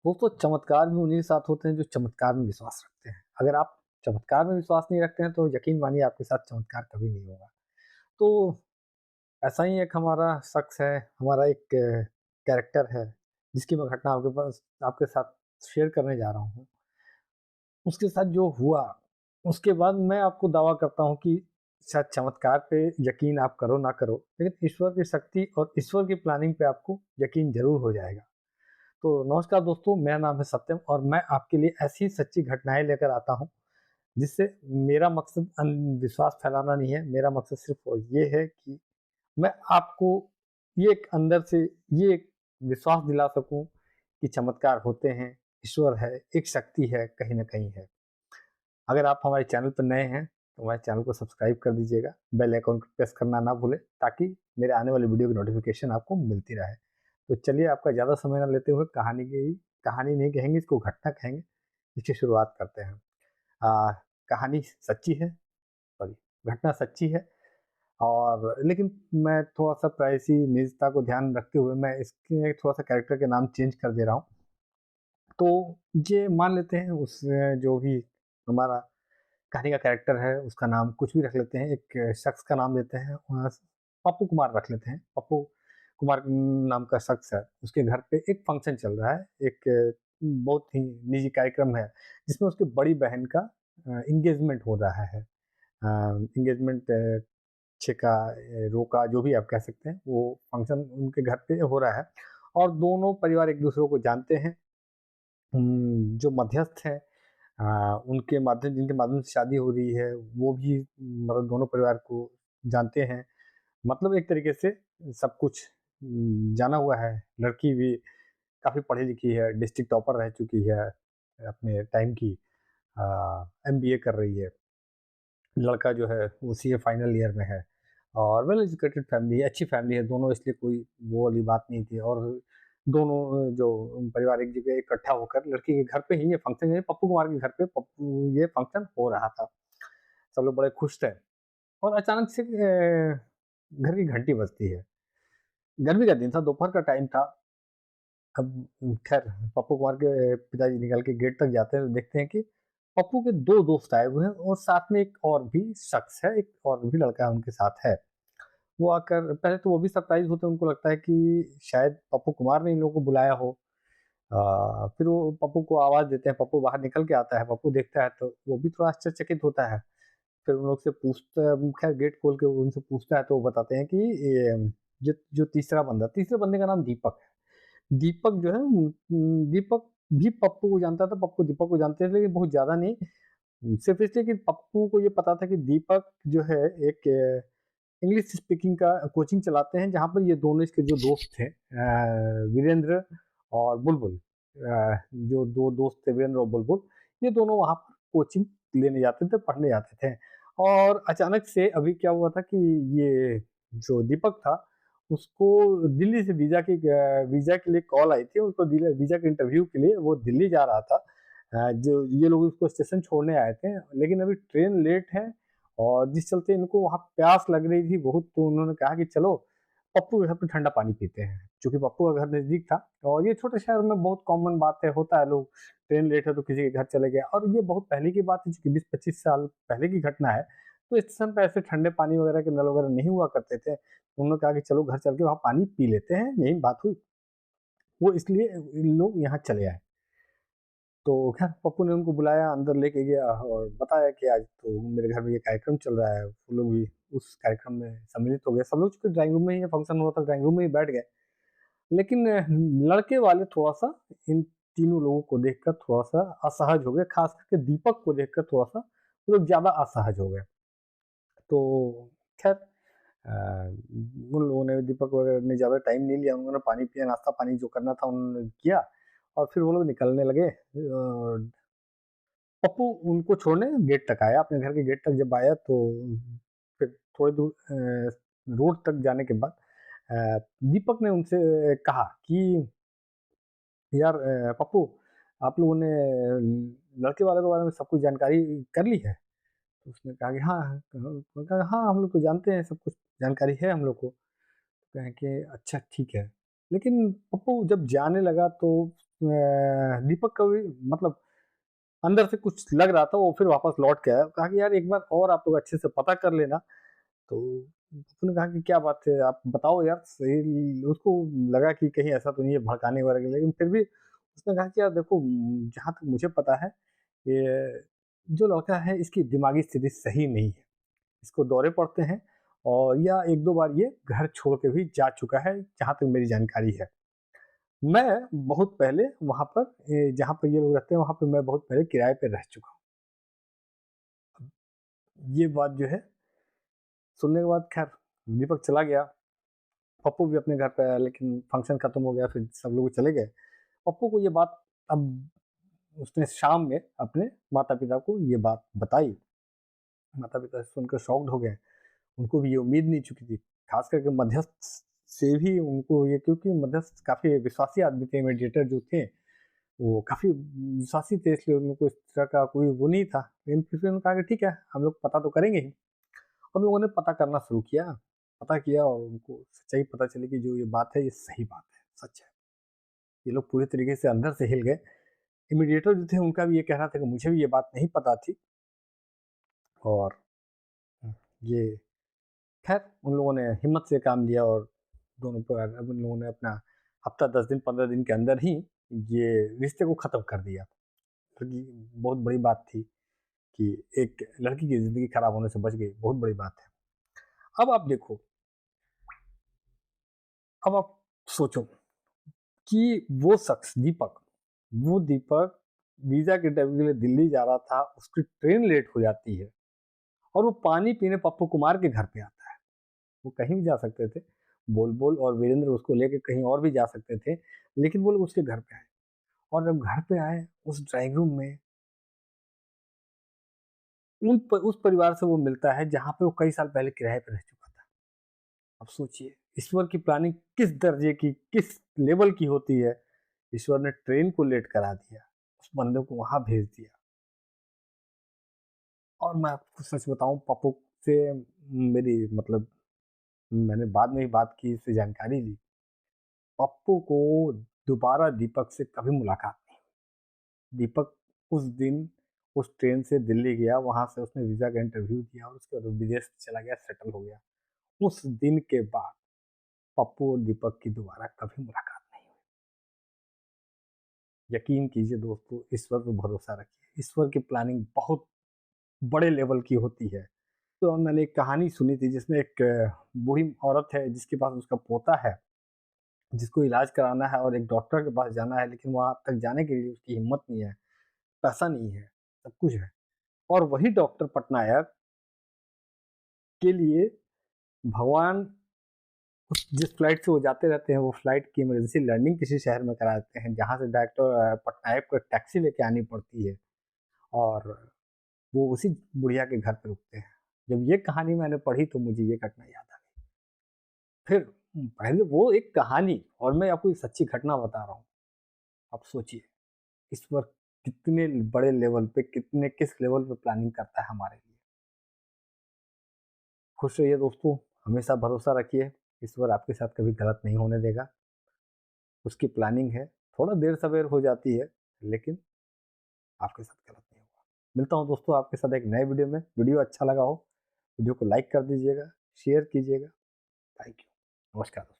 दोस्तों चमत्कार भी उन्हीं के साथ होते हैं जो चमत्कार में विश्वास रखते हैं। अगर आप चमत्कार में विश्वास नहीं रखते हैं तो यकीन मानिए आपके साथ चमत्कार कभी नहीं होगा। तो ऐसा ही एक हमारा शख्स है, हमारा एक कैरेक्टर है जिसकी मैं घटना आपके साथ शेयर करने जा रहा हूँ। उसके साथ जो हुआ, उसके बाद मैं आपको दावा करता हूँ कि शायद चमत्कार पे यकीन आप करो ना करो, लेकिन ईश्वर की शक्ति और ईश्वर की प्लानिंग पे आपको यकीन ज़रूर हो जाएगा। तो नमस्कार दोस्तों, मेरा नाम है सत्यम और मैं आपके लिए ऐसी सच्ची घटनाएँ लेकर आता हूँ, जिससे मेरा मकसद अंधविश्वास फैलाना नहीं है, मेरा मकसद सिर्फ़ ये है कि मैं आपको ये एक अंदर से ये एक विश्वास दिला सकूँ कि चमत्कार होते हैं, ईश्वर है, एक शक्ति है, कहीं न कहीं है। अगर आप हमारे चैनल पर नए हैं, तो हमारे चैनल को सब्सक्राइब कर दीजिएगा, बेल आइकन को प्रेस करना ना भूलें, ताकि मेरे आने वाली वीडियो की नोटिफ़िकेशन आपको मिलती रहे। तो चलिए आपका ज़्यादा समय ना लेते हुए कहानी नहीं कहेंगे, इसको घटना कहेंगे, इसकी शुरुआत करते हैं। अ, कहानी सच्ची है, सॉरी, घटना सच्ची है और लेकिन मैं थोड़ा-सा प्राइवेसी निजता को ध्यान रखते हुए मैं इसके थोड़ा-सा कैरेक्टर के नाम चेंज कर दे रहा हूँ। तो ये मान लेते हैं उस जो भी हमारा कहानी का कैरेक्टर है उसका नाम कुछ भी रख लेते हैं, एक शख्स का नाम लेते हैं, पप्पू कुमार रख लेते हैं। पप्पू कुमार नाम का शख्स है, उसके घर पे एक फंक्शन चल रहा है, एक बहुत ही निजी कार्यक्रम है, जिसमें उसकी बड़ी बहन का एंगेजमेंट हो रहा है। एंगेजमेंट छिका रोका जो भी आप कह सकते हैं, वो फंक्शन उनके घर पे हो रहा है और दोनों परिवार एक-दूसरे को जानते हैं। जो मध्यस्थ हैं उनके माध्यम जिनके माध्यम से शादी हो रही है, वो भी मतलब दोनों परिवार को जानते हैं। मतलब एक तरीके से सब कुछ जाना हुआ है। लड़की भी काफ़ी पढ़ी-लिखी है, डिस्ट्रिक्ट टॉपर रह चुकी है अपने टाइम की। एमबीए कर रही है। लड़का जो है वो सीए फाइनल ईयर में है और वेल एजुकेटेड फैमिली है, अच्छी फैमिली है, दोनों इसलिए कोई वो वाली बात नहीं थी और दोनों जो परिवार एक जगह इकट्ठा होकर लड़की के घर पे ही ये फंक्शन है, पप्पू कुमार के घर पे पप्पू ये फंक्शन हो रहा था। सब लोग बड़े खुश थे और अचानक से घर की घंटी बजती है। गर्मी का दिन था, दोपहर का टाइम था। अब खैर पप्पू कुमार के पिताजी निकल के गेट तक जाते हैं तो देखते हैं कि पप्पू के 2 दोस्त आए हुए हैं और साथ में एक और भी शख्स है, एक और भी लड़का उनके साथ है। वो आकर पहले तो वो भी सरप्राइज़ होते हैं, उनको लगता है कि शायद पप्पू कुमार ने इन लोगों को बुलाया हो। फिर वो पप्पू को आवाज़ देते हैं, पप्पू बाहर निकल के आता है, पप्पू देखता है तो वो भी थोड़ा आश्चर्यचकित होता है। फिर उन लोग से पूछता खैर गेट खोल के वो उनसे पूछता है तो वो बताते हैं कि ये जो जो तीसरे बंदे का नाम दीपक है। दीपक जो है दीपक भी पप्पू को जानता था, पप्पू दीपक को जानते थे लेकिन बहुत ज़्यादा नहीं। सिर्फ़ इसलिए कि पप्पू को ये पता था कि दीपक जो है एक इंग्लिश स्पीकिंग का कोचिंग चलाते हैं जहाँ पर ये दोनों इसके जो दोस्त थे वीरेंद्र और बुलबुल, जो 2 दोस्त थे वीरेंद्र और बुलबुल, ये दोनों वहाँ पर कोचिंग लेने जाते थे, पढ़ने जाते थे। और अचानक से अभी क्या हुआ था कि ये जो दीपक था, उसको दिल्ली से वीज़ा के लिए कॉल आई थी, उसको वीज़ा के इंटरव्यू के लिए वो दिल्ली जा रहा था। जो ये लोग उसको स्टेशन छोड़ने आए थे, लेकिन अभी ट्रेन लेट है और जिस चलते इनको वहाँ प्यास लग रही थी बहुत, तो उन्होंने कहा कि चलो पप्पू के घर पे ठंडा पानी पीते हैं। चूँकि पप्पू का घर नज़दीक था और ये छोटे शहर में बहुत कॉमन बात है, होता है लोग ट्रेन लेट है तो किसी के घर चले गए और ये बहुत पहले की बात है, चूँकि 20-25 साल पहले की घटना है। तो स्टेशन पे ऐसे ठंडे पानी वगैरह के नल वगैरह नहीं हुआ करते थे। तो उन्होंने कहा कि चलो घर चल के वहाँ पानी पी लेते हैं, यही बात हुई। वो इसलिए इन लोग यहाँ चले आए। तो खैर पप्पू ने उनको बुलाया, अंदर लेके गया और बताया कि आज तो मेरे घर में ये कार्यक्रम चल रहा है। वो लोग भी उस कार्यक्रम में सम्मिलित हो गए। सब लोग चूँकि ड्राइंग रूम में ही ये फंक्शन हो रहा था, ड्राइंग रूम में ही बैठ गए। लेकिन लड़के वाले थोड़ा-सा इन तीनों लोगों को देखकर थोड़ा-सा असहज हो गए, ख़ास करके दीपक को देखकर थोड़ा-सा वो लोग ज़्यादा असहज हो गए। तो खैर उन लोगों ने दीपक वगैरह ने ज़्यादा टाइम नहीं लिया, उन्होंने पानी पिया, नाश्ता पानी जो करना था उन्होंने किया और फिर वो लोग निकलने लगे। पप्पू उनको छोड़ने गेट तक आया, अपने घर के गेट तक जब आया तो फिर थोड़ी दूर रोड तक जाने के बाद दीपक ने उनसे कहा कि यार पप्पू, आप लोगों ने लड़के वाले के बारे में सब कुछ जानकारी कर ली है? तो उसने कहा कि हाँ, हाँ। उसने कहा हाँ, हम लोग तो जानते हैं, सब कुछ जानकारी है हम लोग को। कहें कि अच्छा ठीक है। लेकिन पप्पू जब जाने लगा तो दीपक का भी मतलब अंदर से कुछ लग रहा था, वो फिर वापस लौट के आया, कहा कि यार एक बार और आप लोग अच्छे से पता कर लेना। तो उसने कहा कि क्या बात है, आप बताओ यार सही। उसको लगा कि कहीं ऐसा तो नहीं है भड़काने वगैरह के लिए, लेकिन फिर भी उसने कहा कि यार देखो, जहाँ तक मुझे पता है, ये जो लड़का है इसकी दिमागी स्थिति सही नहीं है, इसको दौरे पड़ते हैं, और या एक दो बार ये घर छोड़ के भी जा चुका है, जहाँ तक मेरी जानकारी है। मैं बहुत पहले वहाँ पर, जहाँ पर ये लोग रहते हैं वहाँ पे मैं बहुत पहले किराए पे रह चुका हूँ। ये बात जो है सुनने के बाद खैर दीपक चला गया, पप्पू भी अपने घर पे आया, लेकिन फंक्शन खत्म हो गया, फिर सब लोग चले गए। पप्पू को ये बात अब उसने शाम में अपने माता पिता को ये बात बताई। माता पिता सुनकर शॉक्ड हो गए, उनको भी ये उम्मीद नहीं चुकी थी, खास करके मध्यस्थ से भी उनको ये, क्योंकि मध्यस्थ काफ़ी विश्वासी आदमी थे, मीडिएटर जो थे वो काफ़ी विश्वासी थे, इसलिए उनको इस तरह का कोई वो नहीं था। लेकिन फिर उन्होंने कहा कि ठीक है, हम लोग पता तो करेंगे ही। हम लोगों ने पता करना शुरू किया, पता किया, और उनको सच्चाई पता चली कि जो ये बात है ये सही बात है, सच है। ये लोग पूरे तरीके से अंदर से हिल गए। इमीडिएटर जो थे उनका भी ये कहना था कि मुझे भी ये बात नहीं पता थी, और ये खैर उन लोगों ने हिम्मत से काम लिया, और दोनों पर अब उन लोगों ने अपना हफ्ता 10 दिन 15 दिन के अंदर ही ये रिश्ते को ख़त्म कर दिया। क्योंकि बहुत बड़ी बात थी कि एक लड़की की ज़िंदगी खराब होने से बच गई, बहुत बड़ी बात है। अब आप देखो, अब आप सोचो कि वो शख्स दीपक, वो दीपक वीज़ा के इंटरव्यू के लिए दिल्ली जा रहा था, उसकी ट्रेन लेट हो जाती है, और वो पानी पीने पप्पू कुमार के घर पे आता है। वो कहीं भी जा सकते थे, बुलबुल और वीरेंद्र उसको लेके कहीं और भी जा सकते थे, लेकिन वो लोग उसके घर पे आए, और जब घर पे आए उस ड्राइंग रूम में उस परिवार से वो मिलता है जहाँ पे वो कई साल पहले किराए पे रह चुका था। अब सोचिए ईश्वर की प्लानिंग किस दर्जे की, किस लेवल की होती है। ईश्वर ने ट्रेन को लेट करा दिया, उस बंदे को वहां भेज दिया। और मैं आपको सच बताऊं, पप्पू से मेरी मतलब मैंने बाद में ही बात की, इससे जानकारी ली। पप्पू को दोबारा दीपक से कभी मुलाकात नहीं। दीपक उस दिन उस ट्रेन से दिल्ली गया, वहां से उसने वीजा का इंटरव्यू दिया, और उसके बाद विदेश चला गया, सेटल हो गया। उस दिन के बाद पप्पू और दीपक की दोबारा कभी मुलाकात नहीं हुई। यकीन कीजिए दोस्तों, ईश्वर पर भरोसा रखिए, ईश्वर की प्लानिंग बहुत बड़े लेवल की होती है। तो मैंने एक कहानी सुनी थी जिसमें एक बूढ़ी औरत है जिसके पास उसका पोता है, जिसको इलाज कराना है, और एक डॉक्टर के पास जाना है, लेकिन वहां तक जाने के लिए उसकी हिम्मत नहीं है, पैसा नहीं है, सब कुछ है। और वही डॉक्टर पटनायक के लिए भगवान जिस फ्लाइट से वो जाते रहते हैं, वो फ्लाइट की इमरजेंसी लैंडिंग किसी शहर में कराते हैं, जहाँ से डॉक्टर पटनायक को एक टैक्सी लेके आनी पड़ती है, और वो उसी बुढ़िया के घर पे रुकते हैं। जब ये कहानी मैंने पढ़ी तो मुझे ये घटना याद आ गई। फिर पहले वो एक कहानी, और मैं आपको एक सच्ची घटना बता रहा हूँ। आप सोचिए ईश्वर कितने बड़े लेवल पे, कितने किस लेवल पे प्लानिंग करता है हमारे लिए। खुश रहिए दोस्तों, हमेशा भरोसा रखिए, ईश्वर आपके साथ कभी गलत नहीं होने देगा। उसकी प्लानिंग है, थोड़ा देर सवेर हो जाती है, लेकिन आपके साथ गलत नहीं होगा। मिलता हूँ दोस्तों आपके साथ एक नए वीडियो में। वीडियो अच्छा लगा हो, वीडियो को लाइक कर दीजिएगा, शेयर कीजिएगा। Thank you. नमस्कार दोस्तों।